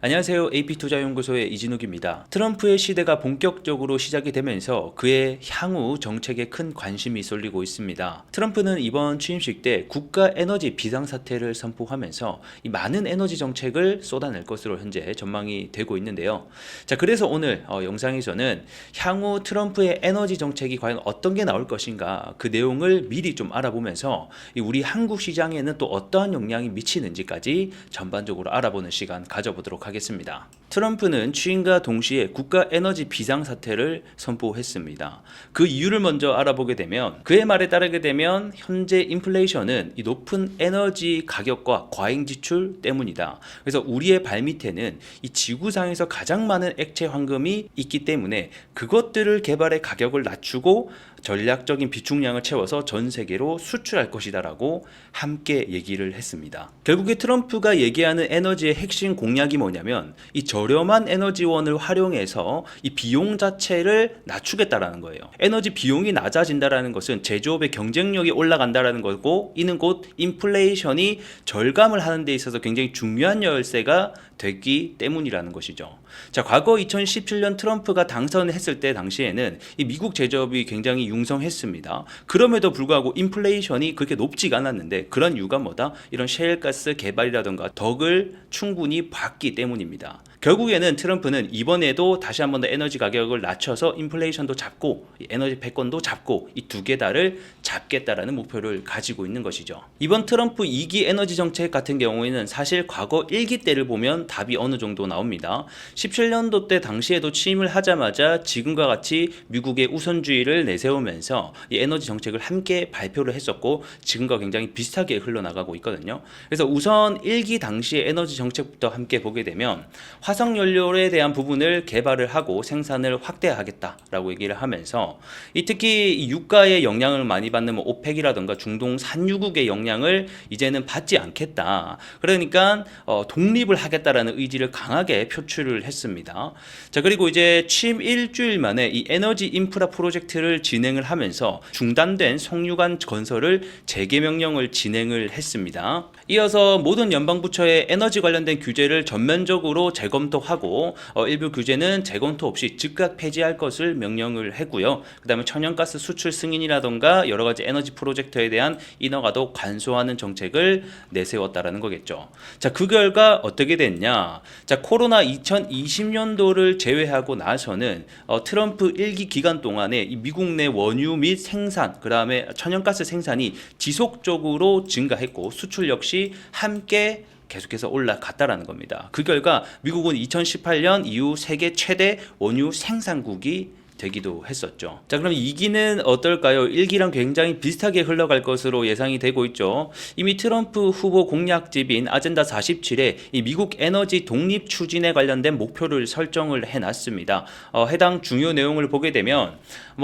안녕하세요. AP투자연구소의 이진욱입니다. 트럼프의 시대가 본격적으로 시작이 되면서 그의 향후 정책에 큰 관심이 쏠리고 있습니다. 트럼프는 이번 취임식 때 국가 에너지 비상사태를 선포하면서 이 많은 에너지 정책을 쏟아낼 것으로 현재 전망이 되고 있는데요. 자, 그래서 오늘 영상에서는 향후 트럼프의 에너지 정책이 과연 어떤 게 나올 것인가 그 내용을 미리 좀 알아보면서 우리 한국 시장에는 또 어떠한 영향이 미치는지까지 전반적으로 알아보는 시간 가져보도록 하겠습니다. 트럼프는 취임과 동시에 국가 에너지 비상사태를 선포했습니다. 그 이유를 먼저 알아보게 되면 그의 말에 따르게 되면 현재 인플레이션은 이 높은 에너지 가격과 과잉 지출 때문이다. 그래서 우리의 발밑에는 이 지구상에서 가장 많은 액체 황금이 있기 때문에 그것들을 개발해 가격을 낮추고 전략적인 비축량을 채워서 전 세계로 수출할 것이다라고 함께 얘기를 했습니다. 결국에 트럼프가 얘기하는 에너지의 핵심 공약이 뭐냐면 이 저렴한 에너지원을 활용해서 이 비용 자체를 낮추겠다라는 거예요. 에너지 비용이 낮아진다라는 것은 제조업의 경쟁력이 올라간다라는 거고 이는 곧 인플레이션이 절감을 하는 데 있어서 굉장히 중요한 열쇠가 됐기 때문이라는 것이죠. 자, 과거 2017년 트럼프가 당선했을 때 당시에는 이 미국 제조업이 굉장히 융성했습니다. 그럼에도 불구하고 인플레이션이 그렇게 높지가 않았는데 그런 이유가 뭐다? 이런 셰일가스 개발이라던가 덕을 충분히 봤기 때문입니다. 결국에는 트럼프는 이번에도 다시 한 번 더 에너지 가격을 낮춰서 인플레이션도 잡고 에너지 패권도 잡고 이 두 개 다를 잡겠다라는 목표를 가지고 있는 것이죠. 이번 트럼프 2기 에너지 정책 같은 경우에는 사실 과거 1기 때를 보면 답이 어느 정도 나옵니다. 17년도 때 당시에도 취임을 하자마자 지금과 같이 미국의 우선주의를 내세우면서 이 에너지 정책을 함께 발표를 했었고 지금과 굉장히 비슷하게 흘러나가고 있거든요. 그래서 우선 1기 당시의 에너지 정책부터 함께 보게 되면 화석연료에 대한 부분을 개발을 하고 생산을 확대하겠다라고 얘기를 하면서 특히 이 유가의 영향을 많이 받는 오펙이라든가 중동 산유국의 영향을 이제는 받지 않겠다. 그러니까 독립을 하겠다라는 의지를 강하게 표출을 했습니다. 자, 그리고 이제 취임 일주일 만에 이 에너지 인프라 프로젝트를 진행을 하면서 중단된 송유관 건설을 재개 명령을 진행을 했습니다. 이어서 모든 연방부처의 에너지 관련된 규제를 전면적으로 재검토하고 일부 규제는 재검토 없이 즉각 폐지할 것을 명령을 했고요. 그 다음에 천연가스 수출 승인이라던가 여러 가지 에너지 프로젝트에 대한 인허가도 간소화하는 정책을 내세웠다라는 거겠죠. 자, 그 결과 어떻게 됐냐? 자, 코로나 2020년도를 제외하고 나서는 트럼프 1기 기간 동안에 이 미국 내 원유 및 생산, 그 다음에 천연가스 생산이 지속적으로 증가했고 수출 역시 함께 계속해서 올라갔다라는 겁니다. 그 결과 미국은 2018년 이후 세계 최대 원유 생산국이 되기도 했었죠. 자, 그럼 2기는 어떨까요? 1기랑 굉장히 비슷하게 흘러갈 것으로 예상이 되고 있죠. 이미 트럼프 후보 공약집인 아젠다 47에 이 미국 에너지 독립 추진에 관련된 목표를 설정을 해놨습니다. 해당 중요 내용을 보게 되면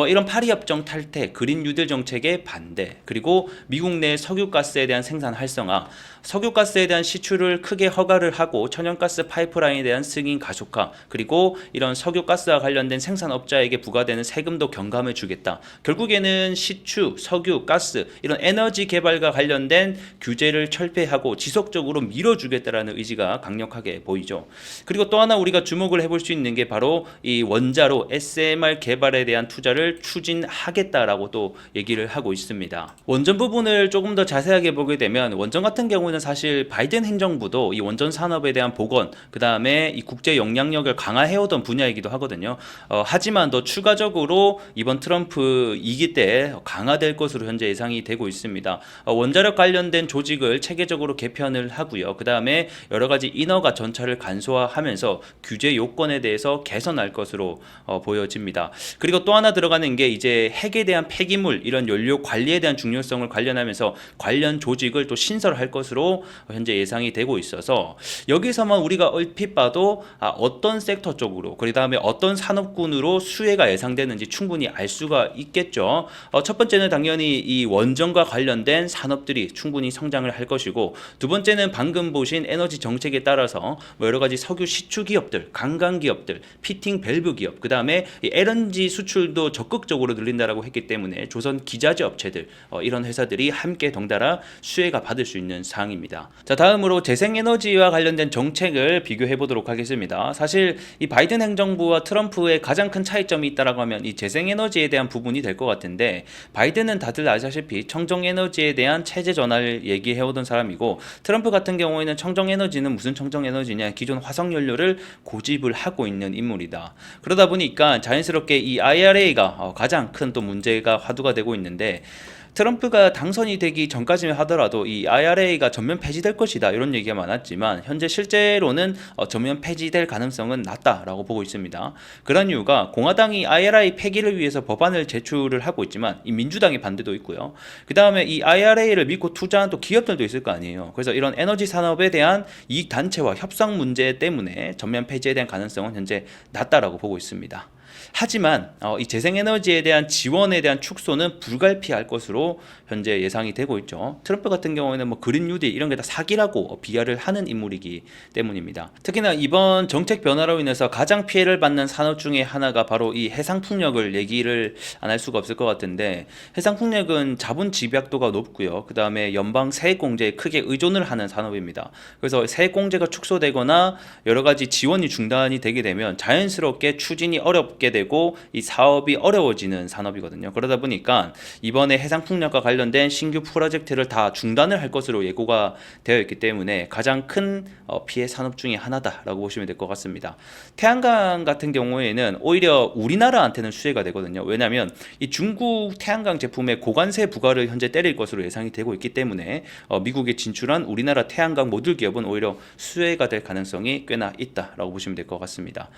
이런 파리협정 탈퇴, 그린 뉴딜 정책의 반대, 그리고 미국 내 석유가스에 대한 생산 활성화, 석유가스에 대한 시출을 크게 허가를 하고 천연가스 파이프라인에 대한 승인 가속화, 그리고 이런 석유가스와 관련된 생산업자에게 부과되는 세금도 경감해 주겠다. 결국에는 시추, 석유, 가스 이런 에너지 개발과 관련된 규제를 철폐하고 지속적으로 밀어주겠다라는 의지가 강력하게 보이죠. 그리고 또 하나 우리가 주목을 해볼 수 있는 게 바로 이 원자로 SMR 개발에 대한 투자를 추진하겠다라고 또 얘기를 하고 있습니다. 원전 부분을 조금 더 자세하게 보게 되면 원전 같은 경우는 사실 바이든 행정부도 이 원전 산업에 대한 복원, 그 다음에 이 국제 영향력을 강화해오던 분야이기도 하거든요. 하지만 더 추가적으로 이번 트럼프 2기 때 강화될 것으로 현재 예상이 되고 있습니다. 원자력 관련된 조직을 체계적으로 개편을 하고요. 그 다음에 여러 가지 인허가 전차를 간소화하면서 규제 요건에 대해서 개선할 것으로 보여집니다. 그리고 또 하나 들어가는 게 이제 핵에 대한 폐기물 이런 연료 관리에 대한 중요성을 관련하면서 관련 조직을 또 신설할 것으로 현재 예상이 되고 있어서 여기서만 우리가 얼핏 봐도 어떤 섹터 쪽으로 그 다음에 어떤 산업군으로 수혜가 미래가 예상되는지 충분히 알 수가 있겠죠. 첫 번째는 당연히 이 원전과 관련된 산업들이 충분히 성장을 할 것이고, 두 번째는 방금 보신 에너지 정책에 따라서 뭐 여러 가지 석유 시추 기업들, 관광 기업들, 피팅 밸브 기업, 그 다음에 LNG 수출도 적극적으로 늘린다라고 했기 때문에 조선 기자재 업체들, 이런 회사들이 함께 덩달아 수혜가 받을 수 있는 사항입니다. 자, 다음으로 재생에너지와 관련된 정책을 비교해 보도록 하겠습니다. 사실 이 바이든 행정부와 트럼프의 가장 큰 차이점이 있다라고 하면 이 재생에너지에 대한 부분이 될 것 같은데, 바이든은 다들 아시다시피 청정에너지에 대한 체제 전환을 얘기해오던 사람이고, 트럼프 같은 경우에는 청정에너지는 무슨 청정에너지냐, 기존 화석연료를 고집을 하고 있는 인물이다. 그러다 보니까 자연스럽게 이 IRA가 가장 큰 또 문제가 화두가 되고 있는데, 트럼프가 당선이 되기 전까지만 하더라도 이 IRA가 전면 폐지될 것이다, 이런 얘기가 많았지만 현재 실제로는 전면 폐지될 가능성은 낮다라고 보고 있습니다. 그런 이유가 공화당이 IRA 폐기를 위해서 법안을 제출을 하고 있지만 이 민주당의 반대도 있고요. 그 다음에 이 IRA를 믿고 투자한 또 기업들도 있을 거 아니에요. 그래서 이런 에너지 산업에 대한 이익 단체와 협상 문제 때문에 전면 폐지에 대한 가능성은 현재 낮다라고 보고 있습니다. 하지만 이 재생에너지에 대한 지원에 대한 축소는 불가피할 것으로 현재 예상이 되고 있죠. 트럼프 같은 경우에는 뭐 그린 뉴딜 이런 게 다 사기라고 비하를 하는 인물이기 때문입니다. 특히나 이번 정책 변화로 인해서 가장 피해를 받는 산업 중에 하나가 바로 이 해상풍력을 얘기를 안 할 수가 없을 것 같은데, 해상풍력은 자본 집약도가 높고요. 그 다음에 연방 세액공제에 크게 의존을 하는 산업입니다. 그래서 세액공제가 축소되거나 여러 가지 지원이 중단이 되게 되면 자연스럽게 추진이 어렵게 되고 이 사업이 어려워지는 산업이거든요. 그러다 보니까 이번에 해상풍력과 관련된 신규 프로젝트를 다 중단을 할 것으로 예고가 되어 있기 때문에 가장 큰 피해 산업 중에 하나다라고 보시면 될 것 같습니다. 태양광 같은 경우에는 오히려 우리나라한테는 수혜가 되거든요. 왜냐하면 이 중국 태양광 제품에 고관세 부과를 현재 때릴 것으로 예상이 되고 있기 때문에 미국에 진출한 우리나라 태양광 모듈 기업은 오히려 수혜가 될 가능성이 꽤나 있다라고 보시면 될 것 같습니다.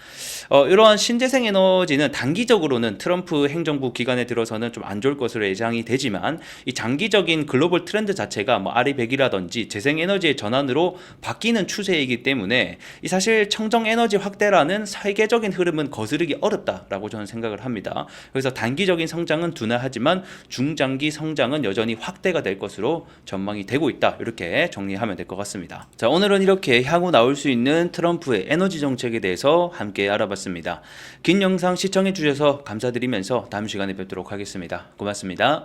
이러한 신재생 에너지는 단기적으로는 트럼프 행정부 기간에 들어서는 좀 안 좋을 것으로 예상이 되지만, 이 장기적인 글로벌 트렌드 자체가 뭐 RE100이라든지 재생에너지의 전환으로 바뀌는 추세이기 때문에 이 사실 청정에너지 확대라는 세계적인 흐름은 거스르기 어렵다라고 저는 생각을 합니다. 그래서 단기적인 성장은 둔화하지만 중장기 성장은 여전히 확대가 될 것으로 전망이 되고 있다, 이렇게 정리하면 될 것 같습니다. 자, 오늘은 이렇게 향후 나올 수 있는 트럼프의 에너지 정책에 대해서 함께 알아봤습니다. 긴 영상 시청해 주셔서 감사드리면서 다음 시간에 뵙도록 하겠습니다. 고맙습니다.